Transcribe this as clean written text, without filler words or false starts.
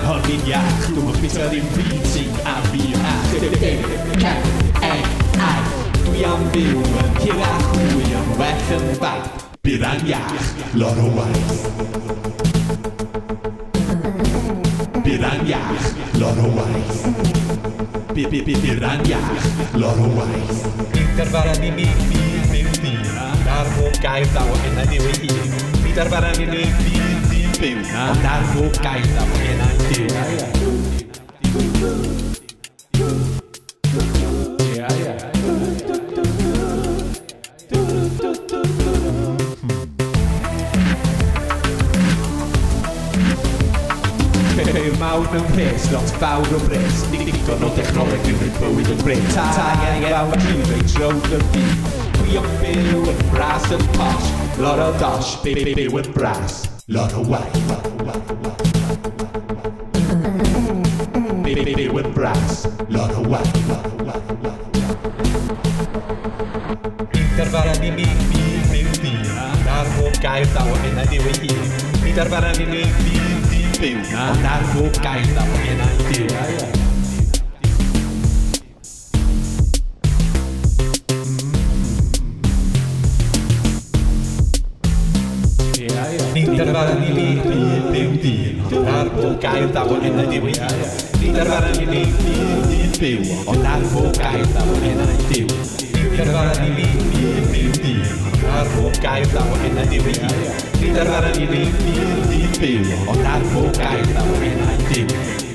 Honyn iach, dwi'n bitter i'n beating a fi Dwi am byw yn hirach mwy yn well yn fab Bydd a'n iach, lot o waith Bydd a'n iach, lot o waith Bydd a'n iach, lot o waith Darfaran i mi byw dyn Ar bob gair daw hyn a diw ei hun Mi darfaran i mi byw Ond ar bob gair daw hyn a diw Ceir mawr mewn pres, lot fawr o bres Digon o dechnoleg yn rhaid bywyd yn bres Tangen fawr rhywbeth rownd y byd Dwi yn byw yn bras yn posh Lot o dosh, byw yn bras Lot o waith Byw yn bras Lot o waith Darfaran i mi byw dyn Ar bob gair daw hyn a diw ei hun Mi darfaran i mi byw Ond ar bob gair daw hyn a diw Ni darfaran i mi byw dyn Ar bob gair daw hyn a diw ei hun Ni darfaran i mi byw Ond ar bob gair daw hyn a diw Darfaran i mi byw dyn Ar bob gair daw hyn a diw ei hun Ni darfaran i mi byw Ond ar bob gair daw hyn a diw